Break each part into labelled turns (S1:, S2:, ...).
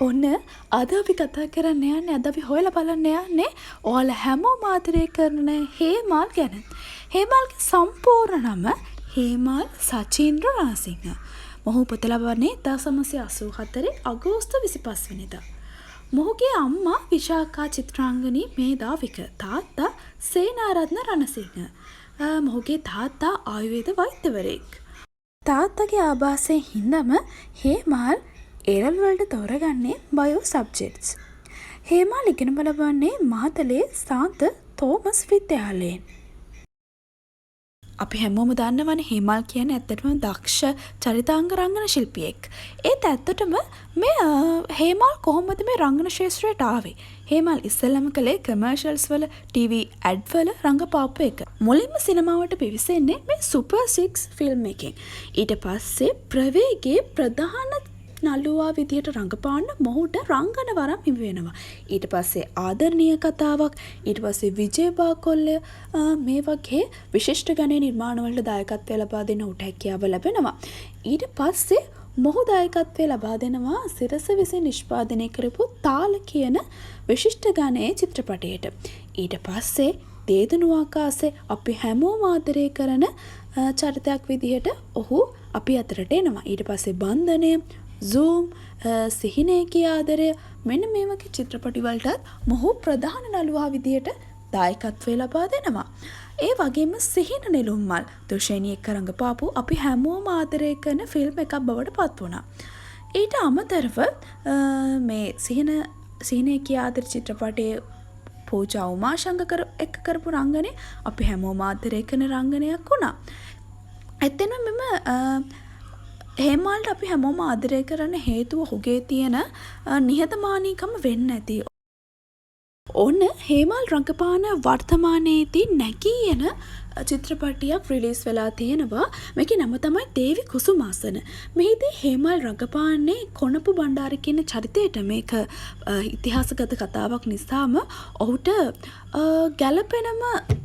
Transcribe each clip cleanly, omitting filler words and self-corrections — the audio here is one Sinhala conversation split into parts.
S1: ඔන්න අද අපි කතා කරන්න යන්නේ අද අපි හොයලා බලන්න යන්නේ ඔයාලා හැමෝම ආදරය කරන හේමල් ගැන. හේමල්ගේ සම්පූර්ණ නම හේමල් සචින්ද්‍ර රණසිංහ. මොහු උපත ලබන්නේ 1984 අගෝස්තු 25 වෙනිදා. මොහුගේ අම්මා විශාඛා චිත්‍රාංගනී මේධාවික, තාත්තා සේනාරත්න රණසිංහ. මොහුගේ තාත්තා ආයුර්වේද වෛද්‍යවරයෙක්. තාත්තගේ ආభాසයෙන් හින්දම හේමල් A-level වලට තෝරගන්නේ බයෝ සබ්ජෙක්ට්ස්. හේමල් ඉගෙන බලවන්නේ මාතලේ සාන්ත තෝමස් විද්‍යාලයෙන්. අපි හැමෝම දන්නවනේ හේමල් කියන්නේ ඇත්තටම දක්ෂ චරිතාංග රංගන ශිල්පියෙක්. ඒත් ඇත්තටම මේ හේමල් කොහොමද මේ රංගන ක්ෂේත්‍රයට ආවේ? හේමල් ඉස්සෙල්ලාම කළේ කමර්ෂල්ස් වල TV ඇඩ් වල රංගපාපු එක. මුලින්ම සිනමාවට පිවිසෙන්නේ මේ සුපර් 6 ෆිල්ම් එකෙන්. ඊට පස්සේ ප්‍රවේගයේ ප්‍රධාන නළුවා විදියට රංගපාන්න මොහුට රංගන වරම් හිමි වෙනවා. ඊට පස්සේ ආදරණීය කතාවක්, ඊට පස්සේ විජේබාකොල්ල මේ වගේ විශිෂ්ට ගණයේ නිර්මාණ වලට දායකත්වය ලබා දෙන උට හැකියාව ලැබෙනවා. ඊට පස්සේ මොහු දායකත්වය ලබා දෙනවා සිරස විසින් නිෂ්පාදනය කරපු තාල කියන විශිෂ්ට ගණයේ චිත්‍රපටයට. ඊට පස්සේ දේදුණු ආකාශේ අපි හැමෝම ආදරය කරන චරිතයක් විදිහට ඔහු අපි අතරට එනවා. ඊට පස්සේ බන්ධනය, Zoom, සිහිනයේ කිය ආදරය, මෙන්න මේ වගේ චිත්‍රපටි වලටත් මොහු ප්‍රධාන නළුවා විදියට දායකත්වය ලබා දෙනවා. ඒ වගේම සිහින නෙළුම්මල් දුෂේණී එක්ක රංගපාපු අපි හැමෝම ආදරය කරන ෆිල්ම් එකක් බවට පත් වුණා. ඊට අමතරව මේ සිහිනයේ කිය ආදර චිත්‍රපටයේ පූජා උමාශංක එක්ක කරපු රංගනේ අපි හැමෝම ආදරය කරන රංගනයක් වුණා. එතන මෙම හේමල්ට අපි හැමෝම ආදරය කරන්න හේතුව ඔහුගේ තියෙන නිහතමානීකම වෙන්න ඇති. ඔන්න හේමල් රංගපාන වර්තමානයේදී නැගී එන චිත්‍රපටියක් රිලීස් වෙලා තියෙනවා. මේකේ නම තමයි දේවි කුසුමාසන. මෙහිදී හේමල් රංගපාන්නේ කොණපු බණ්ඩාර කියන චරිතයට. මේක ඉතිහාසගත කතාවක් නිසාම ඔහුට ගැළපෙනම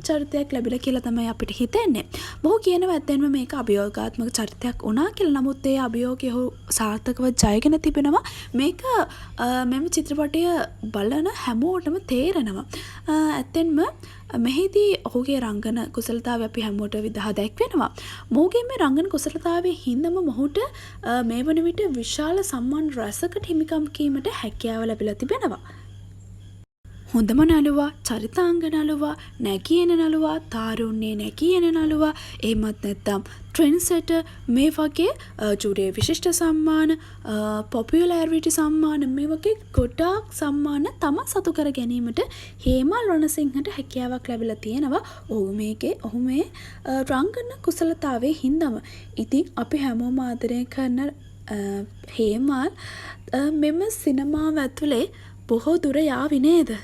S1: චරිතයක් ලැබිලා කියලා තමයි අපිට හිතෙන්නේ. මොහු කියනවා ඇත්තෙන්ම මේක අභියෝගාත්මක චරිතයක් වුණා කියලා. නමුත් ඒ අභියෝගය ඔහු සාර්ථකව ජයගෙන තිබෙනවා. මේක මෙම චිත්‍රපටය බලන හැමෝටම තේරෙනවා. ඇත්තෙන්ම මෙහිදී ඔහුගේ රංගන කුසලතාවය අපි හැමෝට විදහා දැක්වෙනවා. මොහුගේ මේ රංගන කුසලතාවයේ හින්දම මොහුට මේ වන විට විශාල සම්මාන රැසකට හිමිකම් කීමට හැකියාව ලැබිලා තිබෙනවා. හොඳම නළුවා, චරිතාංග නළුවා, නැගී එන නළුවා, තාරුණ්‍යයේ නැගී එන නළුවා, එහෙමත් නැත්නම් ට්‍රෙන්ඩ් සෙටර්, මේ වගේ ජූරියේ විශිෂ්ට සම්මාන, පොපියුලාරිටි සම්මාන, මේ වගේ ගොඩාක් සම්මාන තම සතු කර ගැනීමට හේමල් රණසිංහට හැකියාවක් ලැබිලා තියෙනවා. ඔහු මේ රංගන කුසලතාවයේ හින්දම. ඉතින් අපි හැමෝම ආදරය කරන හේමල් මෙම සිනමාව ඇතුලේ බොහෝ දුර යාවි නේද?